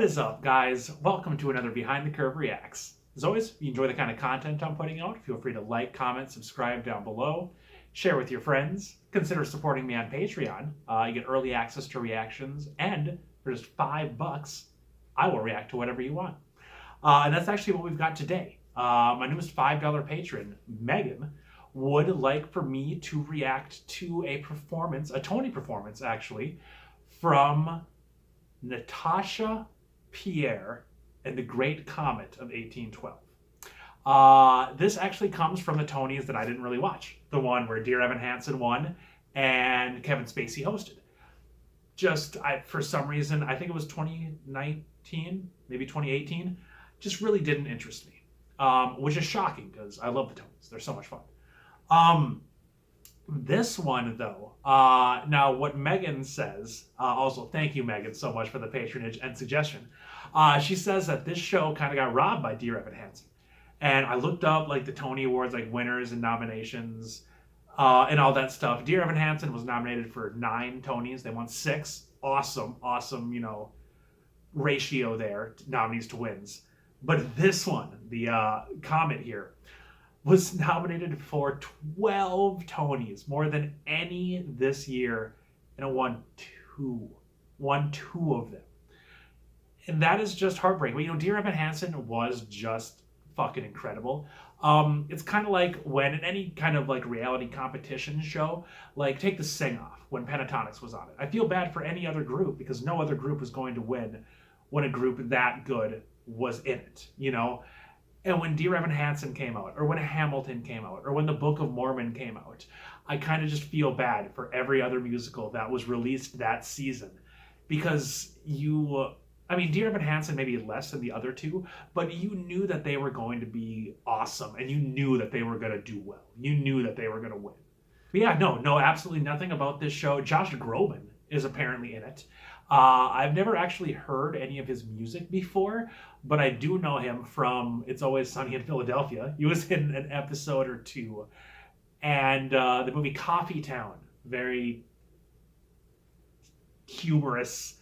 What is up, guys? Welcome to another Behind the Curve Reacts. As always, if you enjoy the kind of content I'm putting out, feel free to like, comment, subscribe down below, share with your friends, consider supporting me on Patreon. You get early access to reactions, and for just $5, I will react to whatever you want. And that's actually what we've got today. My newest $5 patron, Megan, would like for me to react to a performance, a Tony performance actually, from Natasha, Pierre, and the Great Comet of 1812. This actually comes from the Tonys that I didn't really watch. The one where Dear Evan Hansen won and Kevin Spacey hosted. For some reason, I think it was 2019, maybe 2018, just really didn't interest me. Which is shocking because I love the Tonys. They're so much fun. This one, though, now what Megan says, also thank you, Megan, so much for the patronage and suggestion. She says that this show kind of got robbed by Dear Evan Hansen. And I looked up like the Tony Awards, like winners and nominations, and all that stuff. Dear Evan Hansen was nominated for 9 Tonys. They won 6. Awesome, ratio there, nominees to wins. But this one, the Comet here, was nominated for 12 Tonys, more than any this year, and it won two of them. And that is just heartbreaking. But, Dear Evan Hansen was just fucking incredible. It's kind of like when in any kind of like reality competition show, like take the Sing Off when Pentatonics was on it. I feel bad for any other group because no other group was going to win when a group that good was in it, And when Dear Evan Hansen came out, or when Hamilton came out, or when the Book of Mormon came out, I kind of just feel bad for every other musical that was released that season. Because Dear Evan Hansen maybe less than the other two, but you knew that they were going to be awesome, and you knew that they were going to do well. You knew that they were going to win. But yeah, no, absolutely nothing about this show. Josh Groban is apparently in it. I've never actually heard any of his music before, but I do know him from It's Always Sunny in Philadelphia. He was in an episode or two. And the movie Coffee Town, very humorous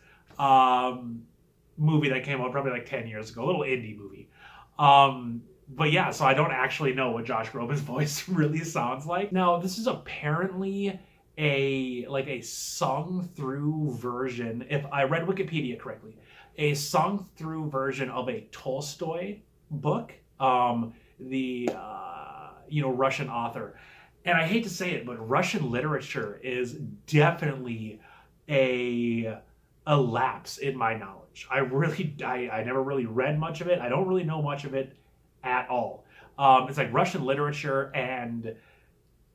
movie that came out probably like 10 years ago, a little indie movie. But yeah, so I don't actually know what Josh Groban's voice really sounds like. Now, this is apparently a sung through version, if I read Wikipedia correctly, a sung through version of a Tolstoy book, the Russian author. And I hate to say it, but Russian literature is definitely a lapse in my knowledge. I never really read much of it. I don't really know much of it at all. It's like Russian literature and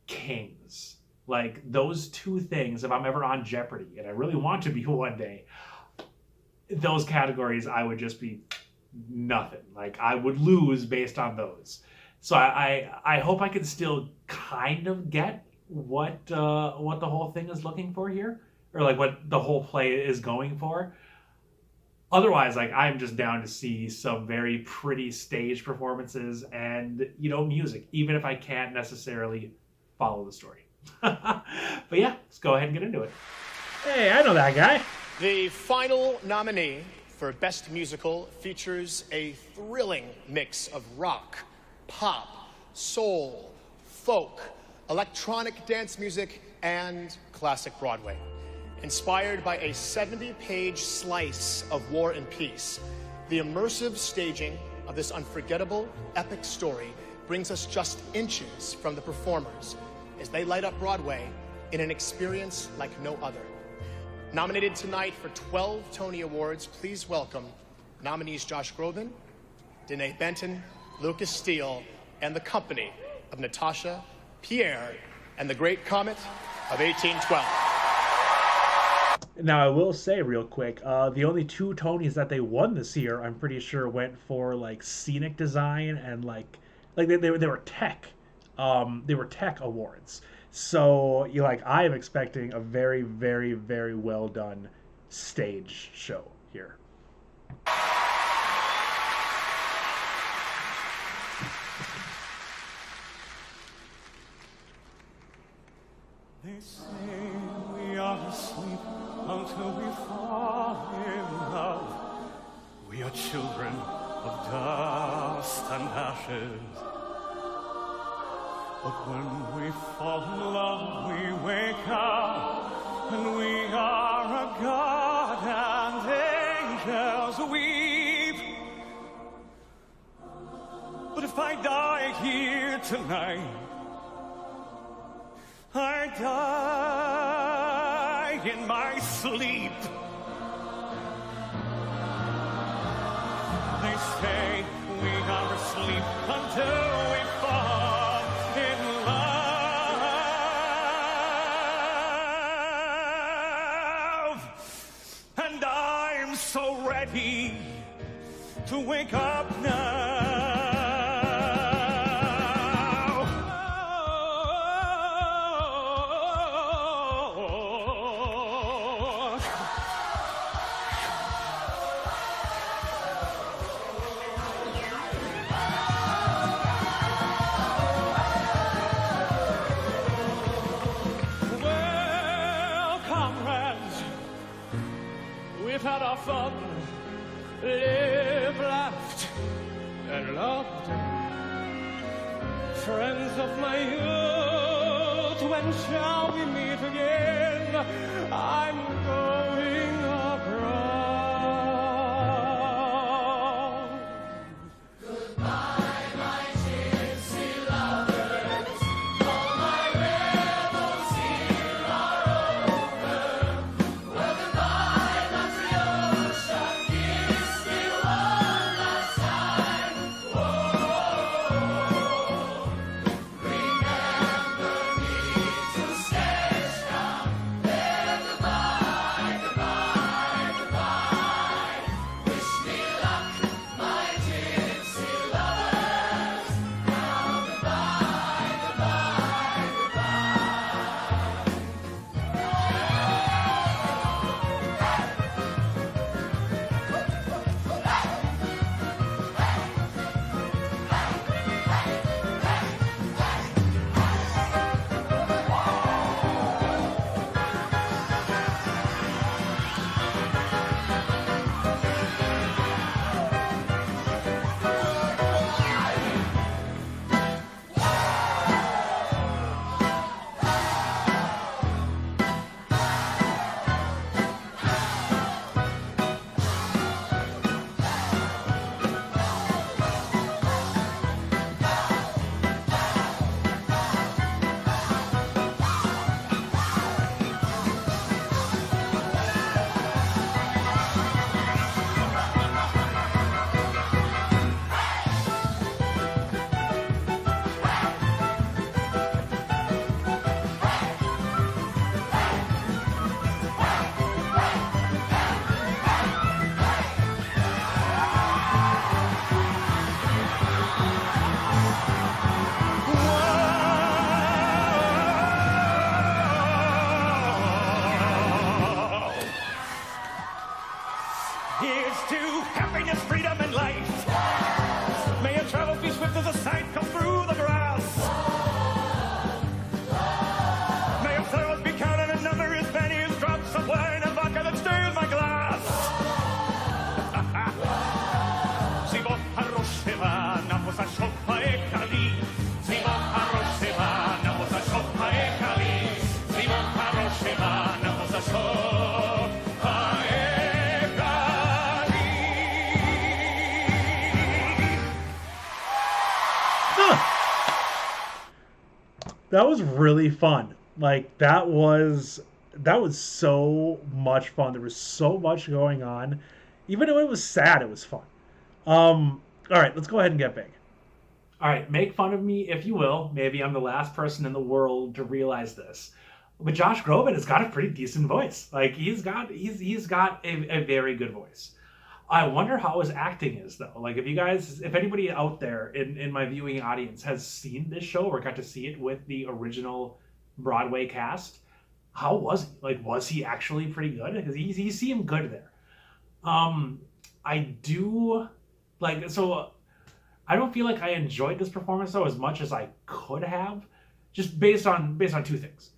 kings. Like those two things, if I'm ever on Jeopardy, and I really want to be one day, those categories I would just be nothing. Like I would lose based on those. So I hope I can still kind of get what the whole thing is looking for here, or like what the whole play is going for. Otherwise, like I'm just down to see some very pretty stage performances and music, even if I can't necessarily follow the story. But yeah, let's go ahead and get into it. Hey, I know that guy. The final nominee for Best Musical features a thrilling mix of rock, pop, soul, folk, electronic dance music, and classic Broadway. Inspired by a 70-page slice of War and Peace, the immersive staging of this unforgettable, epic story brings us just inches from the performers as they light up Broadway in an experience like no other. Nominated tonight for 12 Tony Awards, please welcome nominees Josh Groban, Danae Benton, Lucas Steele, and the company of Natasha, Pierre, and the Great Comet of 1812. Now, I will say real quick, the only 2 Tonys that they won this year, I'm pretty sure, went for like scenic design and like they were tech. They were tech awards. So I am expecting a very, very, very well done stage show here. They say we are asleep until we fall in love. We are children of dust and ashes. But when we fall in love, we wake up, and we are a god, and angels weep. But if I die here tonight, I die in my sleep. They say we are asleep until we fall in love. And I'm so ready to wake up now. We've had our fun, lived, laughed, and loved. Friends of my youth, when shall we meet again? I'm going abroad. Goodbye, my gypsy lovers. All my rebels here are over. Well, goodbye, Matryoshka. Kiss me one last time. Whoa. Remember me to Steshka. There, goodbye, goodbye, goodbye. Wish me luck, my gypsy lovers. Now goodbye, goodbye, Here's to happiness, freedom, and life. May your travels be swift as a sight come through the grass. May your sorrows be counted and number as many as drops of wine and vodka that stay in my glass. Zimo Hiroshima, naposa shopa e kali. Zimo Hiroshima, naposa shopa e kali. Zimo Hiroshima, naposa shopa e kali. That was really fun. Like that was so much fun. There was so much going on. Even though it was sad, it was fun. All right, let's go ahead and get big. All right, make fun of me if you will. Maybe I'm the last person in the world to realize this. But Josh Groban has got a pretty decent voice. Like he's got a very good voice. I wonder how his acting is though. Like if anybody out there in my viewing audience has seen this show or got to see it with the original Broadway cast, how was he? Like was he actually pretty good? Because he seemed good there. I do like so. I don't feel like I enjoyed this performance though as much as I could have, just based on two things.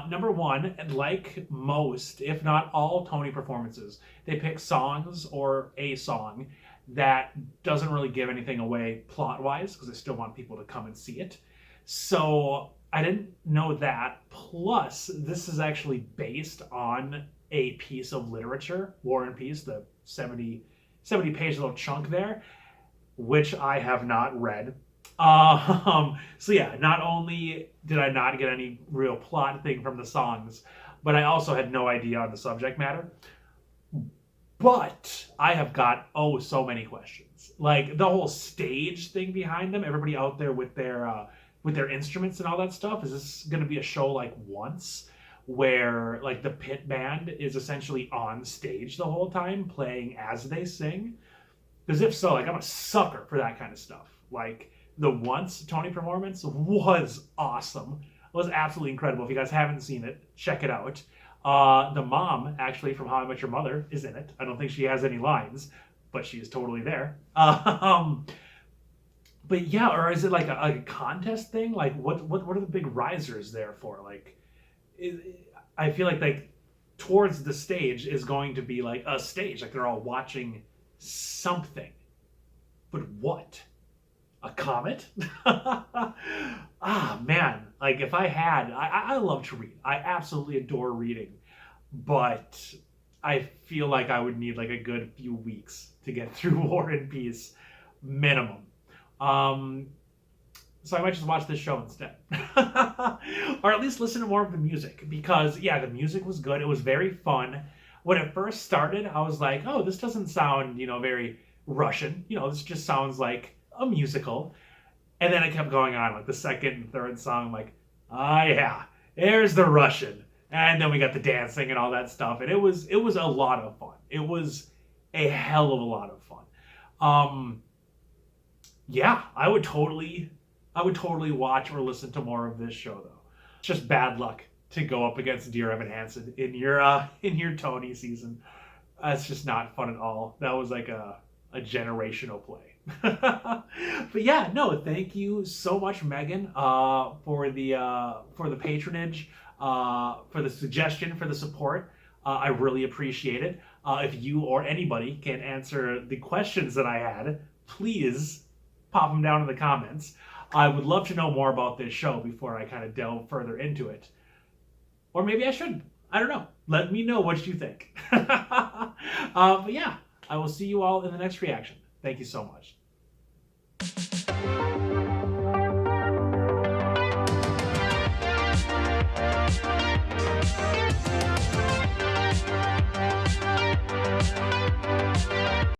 Number one, and like most, if not all Tony performances, they pick songs or a song that doesn't really give anything away plot-wise, because they still want people to come and see it. So I didn't know that. Plus, this is actually based on a piece of literature, War and Peace, the 70-page little chunk there, which I have not read. So yeah, not only did I not get any real plot thing from the songs, but I also had no idea on the subject matter. But I have got, so many questions. Like, the whole stage thing behind them, everybody out there with their instruments and all that stuff. Is this going to be a show like Once, where like the pit band is essentially on stage the whole time playing as they sing? Because if so, like, I'm a sucker for that kind of stuff. Like, the Once Tony performance was awesome. It was absolutely incredible. If you guys haven't seen it, check it out. The mom, actually, from How I Met Your Mother, is in it. I don't think she has any lines, but she is totally there. But yeah, or is it like a contest thing? Like, what are the big risers there for? Like, I feel like towards the stage is going to be like a stage. Like, they're all watching something. But what? A comet? Man. Like, if I had... I love to read. I absolutely adore reading. But I feel like I would need like a good few weeks to get through War and Peace. Minimum. So I might just watch this show instead. Or at least listen to more of the music. Because, yeah, the music was good. It was very fun. When it first started, I was like, oh, this doesn't sound, very Russian. This just sounds like a musical. And then it kept going on, like the second and third song, I'm like, yeah, there's the Russian. And then we got the dancing and all that stuff. And it was a lot of fun. It was a hell of a lot of fun. Yeah, I would totally watch or listen to more of this show, though. It's just bad luck to go up against Dear Evan Hansen in your Tony season. It's just not fun at all. That was like a generational play. But yeah, no, thank you so much, Megan, for the patronage, for the suggestion, for the support. I really appreciate it. If you or anybody can answer the questions that I had, please pop them down in the comments. I would love to know more about this show before I kind of delve further into it. Or maybe I shouldn't. I don't know. Let me know what you think. But yeah, I will see you all in the next reaction. Thank you so much.